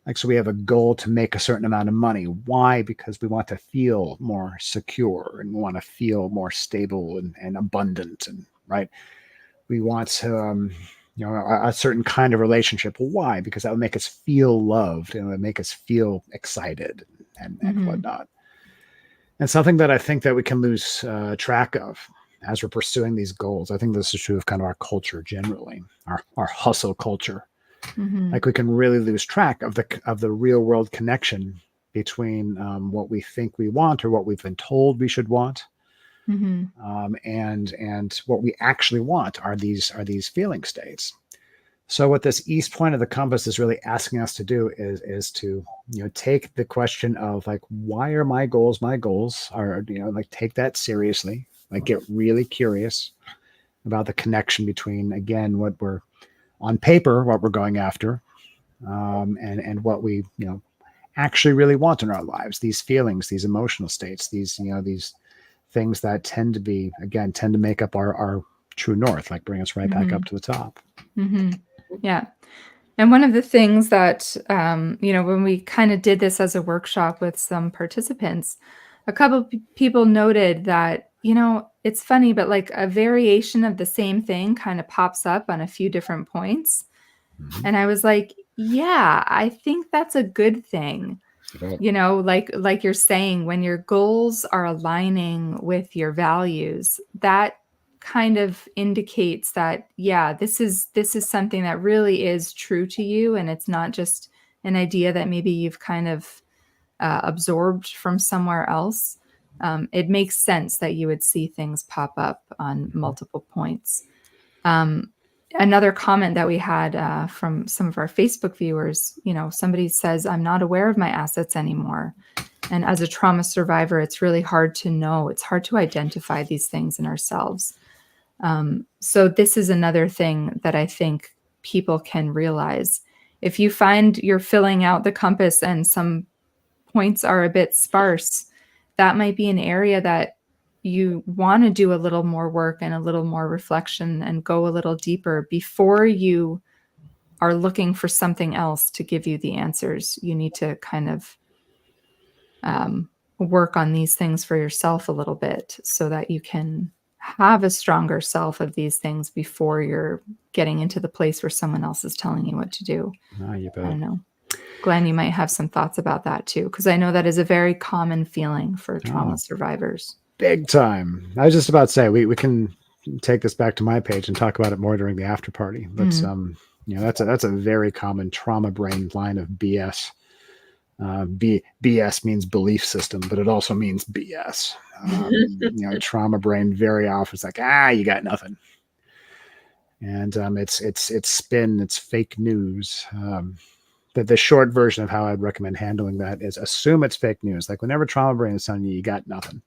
Like, so we have a goal to make a certain amount of money. Why? Because we want to feel more secure and we want to feel more stable and abundant, and right. We want to, a certain kind of relationship. Well, why? Because that would make us feel loved and it would make us feel excited and whatnot. And something that I think that we can lose track of as we're pursuing these goals. I think this is true of kind of our culture generally, our hustle culture. Like we can really lose track of the real world connection between what we think we want or what we've been told we should want, and what we actually want are these feeling states. So what this east point of the compass is really asking us to do is to take the question of like, why are my goals are like take that seriously, like get really curious about the connection between, again, what we're on paper, what we're going after, and what we actually really want in our lives, these feelings, these emotional states, these things that tend to make up our true north, like bring us right back up to the top. Yeah. And one of the things that, when we kind of did this as a workshop with some participants, a couple people noted that, it's funny, but like a variation of the same thing kind of pops up on a few different points. And I was like, yeah, I think that's a good thing. Like you're saying, when your goals are aligning with your values, that kind of indicates that, yeah, this is something that really is true to you. And it's not just an idea that maybe you've kind of absorbed from somewhere else. It makes sense that you would see things pop up on multiple points. Another comment that we had from some of our Facebook viewers, somebody says, I'm not aware of my assets anymore. And as a trauma survivor, it's really hard to know. It's hard to identify these things in ourselves. So this is another thing that I think people can realize. If you find you're filling out the compass and some points are a bit sparse, that might be an area that you want to do a little more work and a little more reflection and go a little deeper before you are looking for something else to give you the answers. You need to kind of work on these things for yourself a little bit so that you can have a stronger self of these things before you're getting into the place where someone else is telling you what to do. Oh, you bet. I don't know. Glenn, you might have some thoughts about that too, because I know that is a very common feeling for trauma survivors. Big time. I was just about to say we can take this back to my page and talk about it more during the after party. But that's a very common trauma brain line of BS. BS means belief system, but it also means BS. Trauma brain very often is like, you got nothing. And it's spin, it's fake news. The short version of how I'd recommend handling that is assume it's fake news. Like whenever trauma brain is telling you got nothing,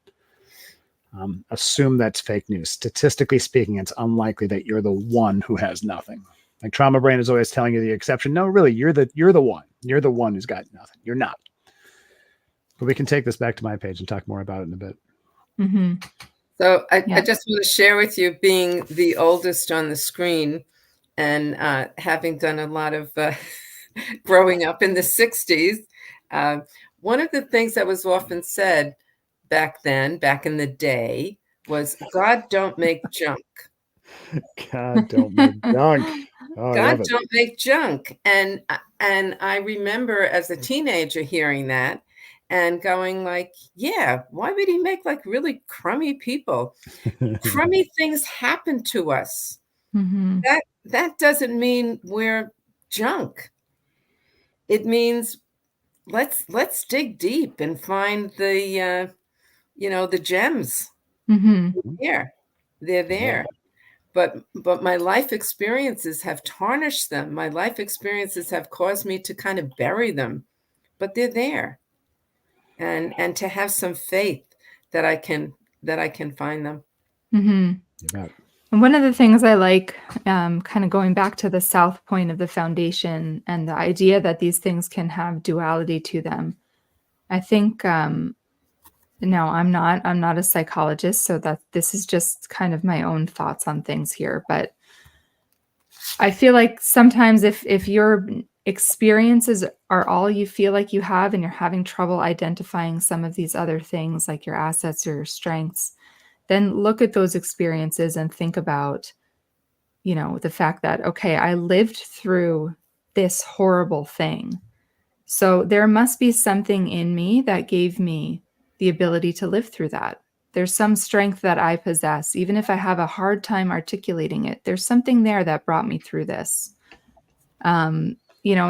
assume that's fake news. Statistically speaking, it's unlikely that you're the one who has nothing. Like trauma brain is always telling you the exception. No, really, you're the one. You're the one who's got nothing. You're not. But we can take this back to my page and talk more about it in a bit. So I just want to share with you, being the oldest on the screen and having done a lot of growing up in the 60s, one of the things that was often said back in the day was, God don't make junk. God don't make junk. Oh, God don't make junk. And I remember as a teenager hearing that and going like, yeah, why would he make like really crummy people? Crummy things happen to us. That doesn't mean we're junk. It means let's dig deep and find the the gems. They're there. Yeah. But my life experiences have tarnished them. My life experiences have caused me to kind of bury them, but they're there. And to have some faith that I can find them. Yeah. And one of the things I like, kind of going back to the south point of the foundation and the idea that these things can have duality to them. I think, no, I'm not a psychologist, so that this is just kind of my own thoughts on things here. But I feel like sometimes if your experiences are all you feel like you have and you're having trouble identifying some of these other things like your assets or your strengths, then look at those experiences and think about, the fact that, okay, I lived through this horrible thing. So there must be something in me that gave me the ability to live through that. There's some strength that I possess, even if I have a hard time articulating it. There's something there that brought me through this. And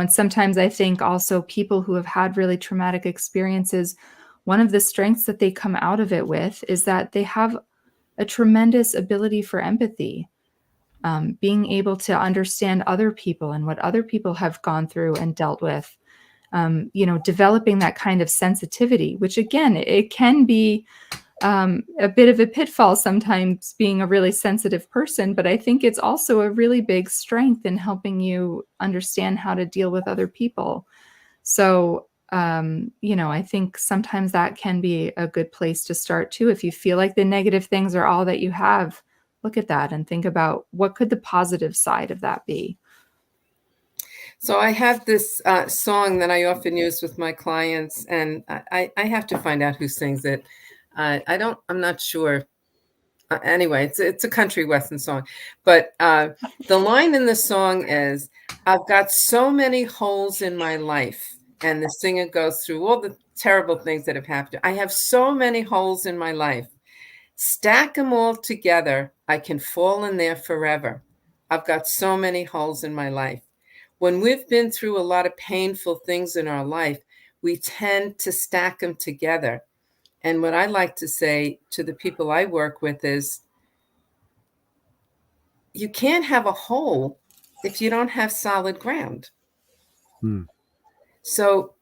sometimes I think also people who have had really traumatic experiences, one of the strengths that they come out of it with is that they have a tremendous ability for empathy. Being able to understand other people and what other people have gone through and dealt with, developing that kind of sensitivity, which again, it can be a bit of a pitfall sometimes being a really sensitive person, but I think it's also a really big strength in helping you understand how to deal with other people. So, I think sometimes that can be a good place to start too. If you feel like the negative things are all that you have, look at that and think about what could the positive side of that be. So I have this song that I often use with my clients, and I have to find out who sings it. I'm not sure. Anyway, it's a country western song, but the line in the song is, "I've got so many holes in my life," and the singer goes through all the terrible things that have happened. "I have so many holes in my life. Stack them all together, I can fall in there forever. I've got so many holes in my life." When we've been through a lot of painful things in our life, we tend to stack them together. And what I like to say to the people I work with is, you can't have a hole if you don't have solid ground. So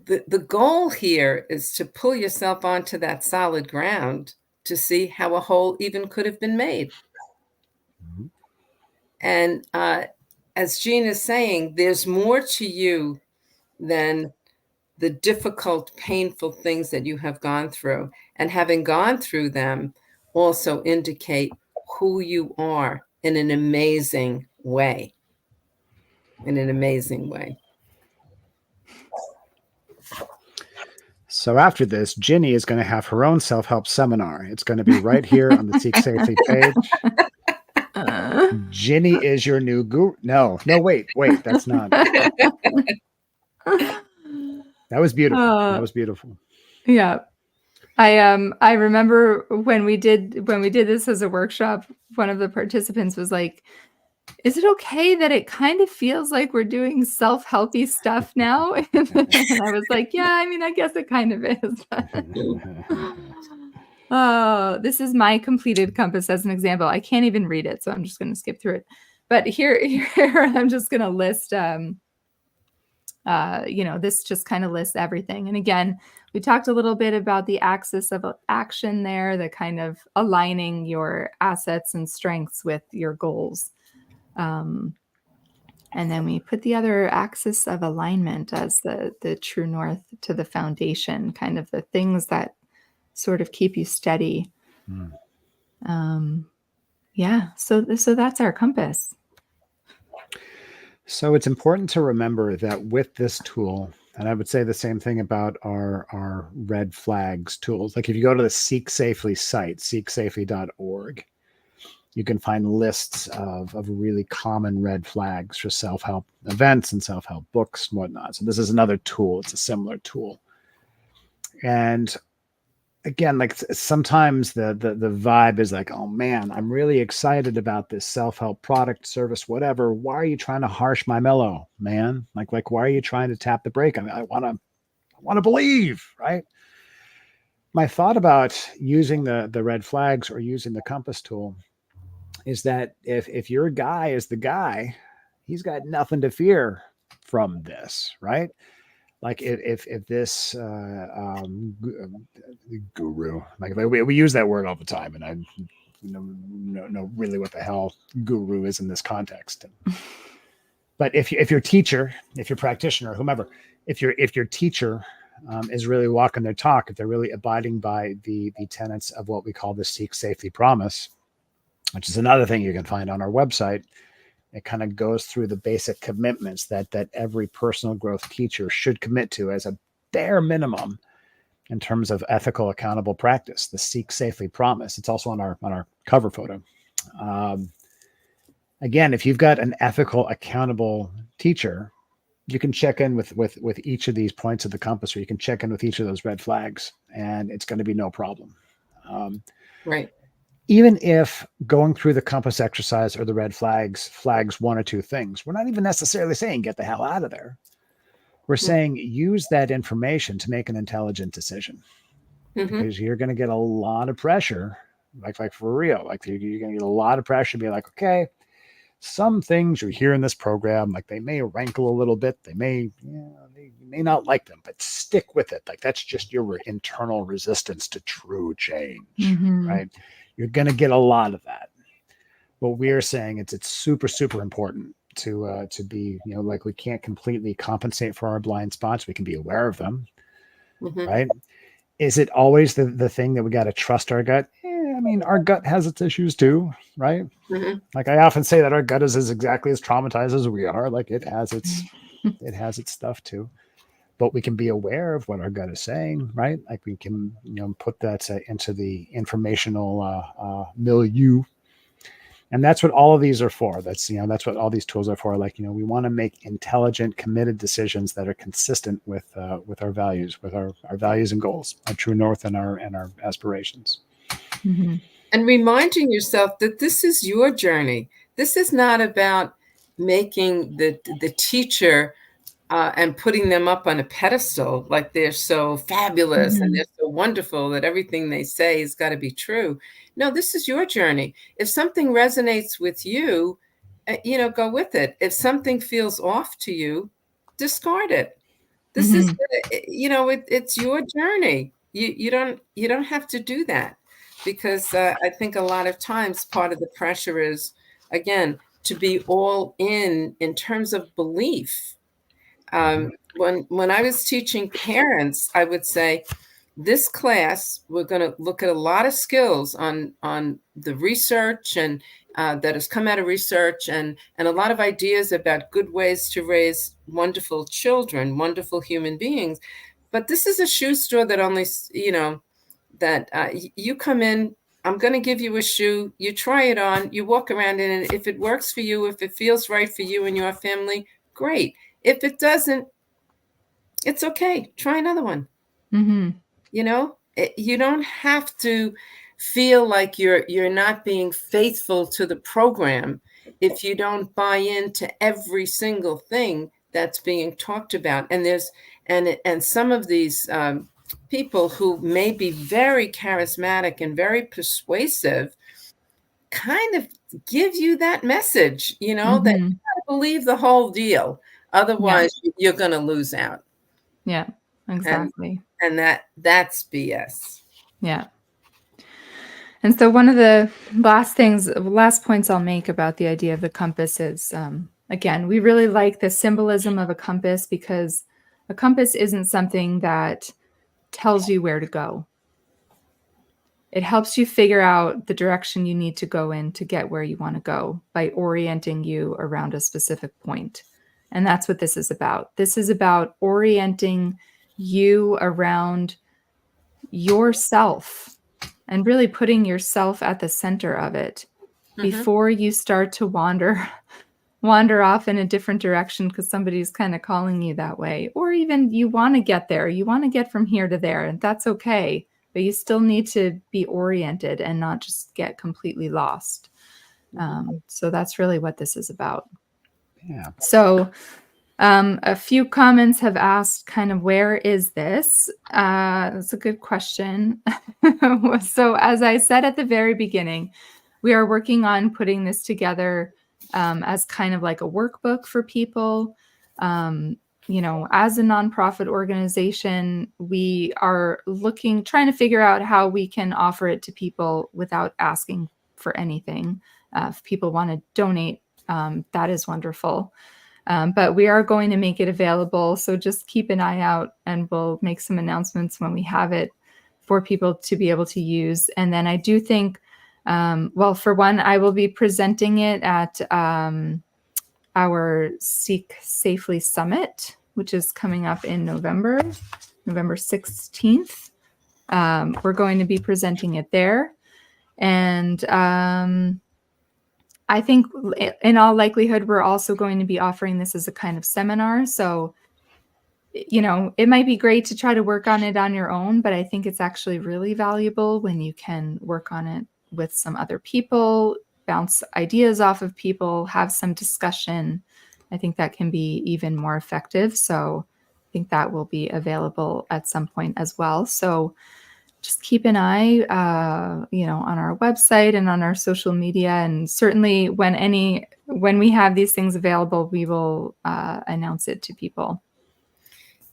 the goal here is to pull yourself onto that solid ground to see how a hole even could have been made. And as Jean is saying, there's more to you than the difficult, painful things that you have gone through. And having gone through them also indicate who you are in an amazing way. In an amazing way. So after this, Ginny is going to have her own self-help seminar. It's going to be right here on the Seek Safely page. Ginny is your new guru. No, wait, that's not. That was beautiful. That was beautiful. Yeah. I remember when we did this as a workshop, one of the participants was like, "Is it okay that it kind of feels like we're doing self-helpy stuff now?" And I was like, "Yeah, I mean, I guess it kind of is." Oh, this is my completed compass as an example. I can't even read it, so I'm just going to skip through it. But here I'm just going to list, this just kind of lists everything. And again, we talked a little bit about the axis of action there, the kind of aligning your assets and strengths with your goals. And then we put the other axis of alignment as the true north to the foundation, kind of the things that sort of keep you steady. So that's our compass. So it's important to remember that with this tool, and I would say the same thing about our red flags tools. Like if you go to the Seek Safely site, seeksafely.org, you can find lists of really common red flags for self-help events and self-help books and whatnot. So this is another tool. It's a similar tool. And again, like sometimes the vibe is like, oh man, I'm really excited about this self-help product, service, whatever. Why are you trying to harsh my mellow, man? Like why are you trying to tap the brake? I mean, I want to believe, right? My thought about using the red flags or using the compass tool is that if your guy is the guy, he's got nothing to fear from this, right? Like if this guru, like we use that word all the time, and I know really what the hell guru is in this context. But if your teacher, if your practitioner, whomever, if your teacher is really walking their talk, if they're really abiding by the tenets of what we call the Seek Safely promise, which is another thing you can find on our website. It kind of goes through the basic commitments that every personal growth teacher should commit to as a bare minimum in terms of ethical, accountable practice, the Seek Safely promise. It's also on our cover photo. Again, if you've got an ethical, accountable teacher, you can check in with each of these points of the compass, or you can check in with each of those red flags, and it's going to be no problem. Right. Even if going through the compass exercise or the red flags one or two things, we're not even necessarily saying get the hell out of there. We're saying use that information to make an intelligent decision, because you're going to get a lot of pressure, like for real, like you're going to get a lot of pressure to be like, okay, some things you hear in this program, like they may rankle a little bit, they may, you may not like them, but stick with it. Like that's just your internal resistance to true change, right? You're going to get a lot of that. What we're saying is it's super, super important to be, like we can't completely compensate for our blind spots. We can be aware of them, right? Is it always the thing that we got to trust our gut? I mean, our gut has its issues too, right? Like I often say that our gut is exactly as traumatized as we are. Like it has its stuff too, but we can be aware of what our gut is saying, right? Like we can, put that into the informational milieu. And that's what all of these are for. That's what all these tools are for. Like, we want to make intelligent, committed decisions that are consistent with our values, with our values and goals, our true north and our aspirations. And reminding yourself that this is your journey. This is not about making the teacher and putting them up on a pedestal like they're so fabulous and they're so wonderful that everything they say has got to be true. No, this is your journey. If something resonates with you, go with it. If something feels off to you, discard it. This is, it's your journey. You don't have to do that, because I think a lot of times part of the pressure is, again, to be all in terms of belief. When I was teaching parents, I would say, this class, we're going to look at a lot of skills on the research and that has come out of research, and a lot of ideas about good ways to raise wonderful children, wonderful human beings. But this is a shoe store that only, that you come in, I'm going to give you a shoe, you try it on, you walk around in it. If it works for you, if it feels right for you and your family, great. If it doesn't, it's okay. Try another one. You don't have to feel like you're not being faithful to the program if you don't buy into every single thing that's being talked about. And some of these people who may be very charismatic and very persuasive kind of give you that message, that you gotta believe the whole deal. Otherwise, you're going to lose out. Yeah, exactly. And that's BS. Yeah. And so one of the last points I'll make about the idea of the compass is, again, we really like the symbolism of a compass, because a compass isn't something that tells you where to go. It helps you figure out the direction you need to go in to get where you want to go by orienting you around a specific point. And that's what this is about. This is about orienting you around yourself and really putting yourself at the center of it before you start to wander off in a different direction because somebody's kind of calling you that way. Or even you want to get there. You want to get from here to there, and that's okay. But you still need to be oriented and not just get completely lost. So that's really what this is about. Yeah. So a few comments have asked kind of, where is this? That's a good question. So as I said at the very beginning, we are working on putting this together as kind of like a workbook for people. As a nonprofit organization, we are trying to figure out how we can offer it to people without asking for anything. If people want to donate, that is wonderful. But we are going to make it available. So just keep an eye out, and we'll make some announcements when we have it for people to be able to use. And then I do think, for one, I will be presenting it at our Seek Safely Summit, which is coming up in November 16th. We're going to be presenting it there. And I think in all likelihood, we're also going to be offering this as a kind of seminar. So, it might be great to try to work on it on your own, but I think it's actually really valuable when you can work on it with some other people, bounce ideas off of people, have some discussion. I think that can be even more effective. So I think that will be available at some point as well. So just keep an eye, on our website and on our social media. And certainly when we have these things available, we will announce it to people.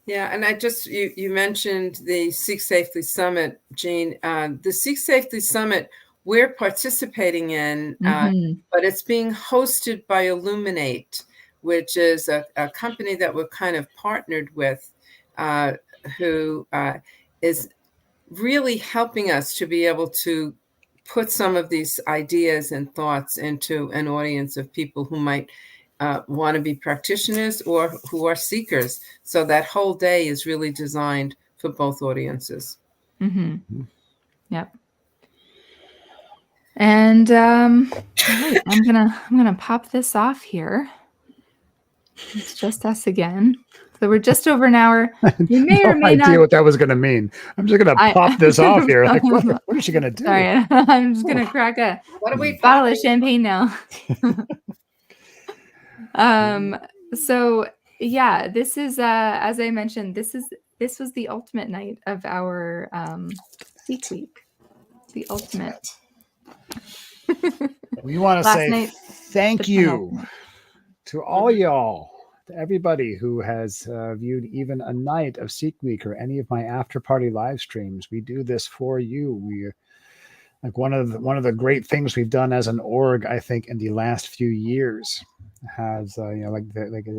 Yeah, and you mentioned the Seek Safely Summit, Jean. The Seek Safely Summit we're participating in, but it's being hosted by Illuminate, which is a company that we're kind of partnered with, who is really helping us to be able to put some of these ideas and thoughts into an audience of people who might want to be practitioners or who are seekers. So that whole day is really designed for both audiences. Yep. And all right, I'm gonna pop this off here. It's just us again. So we're just over an hour. You may no or may idea not. what that was going to mean. I'm just going to pop this off here. Like, what is she going to do? Sorry, I'm just gonna crack a bottle of champagne now. So yeah, this is as I mentioned, this was the ultimate night of our Seek Week. The ultimate. We want to Last say night, thank the you penultimate. to all y'all, to everybody who has viewed even a night of Seek Week or any of my after party live streams. We do this for you. We like one of the great things we've done as an org, I think, in the last few years has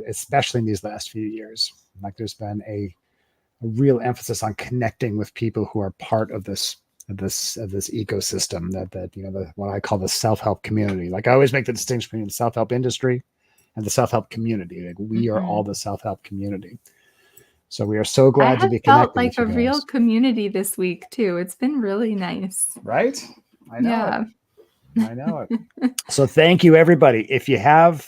especially in these last few years, like there's been a real emphasis on connecting with people who are part of this ecosystem that what I call the self-help community. Like I always make the distinction between the self-help industry and the self-help community. Like we are all the self-help community. So we are so glad to be connected. Felt like a real community this week too. It's been really nice. Right? I know Yeah. I know it. So thank you, everybody. If you have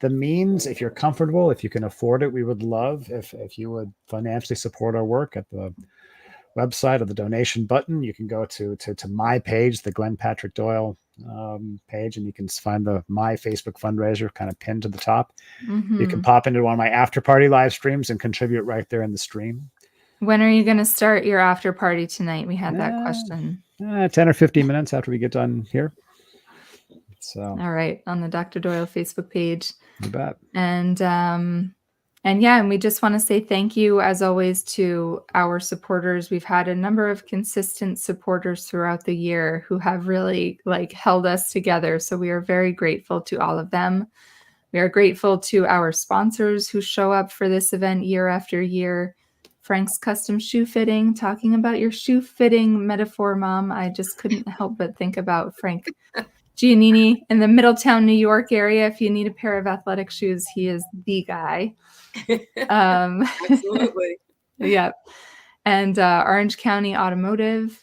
the means, if you're comfortable, if you can afford it, we would love if you would financially support our work at the website or the donation button. You can go to my page, the Glenn Patrick Doyle page, and you can find my Facebook fundraiser kind of pinned to the top. You can pop into one of my after party live streams and contribute right there in the stream. When are you going to start your after party tonight? We had that question. 10 or 15 minutes after we get done here. So all right, on the Dr. Doyle Facebook page. You bet. And we just want to say thank you, as always, to our supporters. We've had a number of consistent supporters throughout the year who have really held us together. So we are very grateful to all of them. We are grateful to our sponsors who show up for this event year after year. Frank's Custom Shoe Fitting, talking about your shoe fitting metaphor, Mom. I just couldn't help but think about Frank Giannini in the Middletown, New York area. If you need a pair of athletic shoes, he is the guy. Absolutely. Yeah. And Orange County Automotive,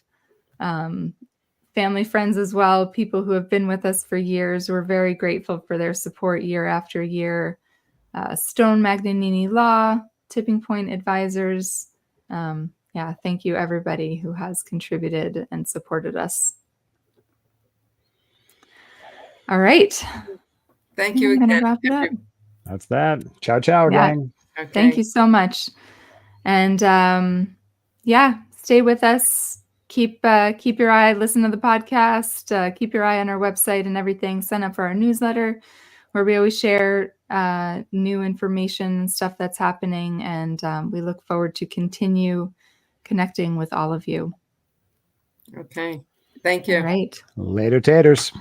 family friends as well, people who have been with us for years. We're very grateful for their support year after year. Stone Magnanini Law, Tipping Point Advisors. Thank you, everybody who has contributed and supported us. All right. Thank you again. I'm gonna wrap it up. That's that. Ciao, ciao, gang. Okay. Thank you so much. And stay with us. Keep your eye, listen to the podcast, keep your eye on our website and everything. Sign up for our newsletter where we always share new information and stuff that's happening. And we look forward to continue connecting with all of you. Okay. Thank you. All right. Later, taters.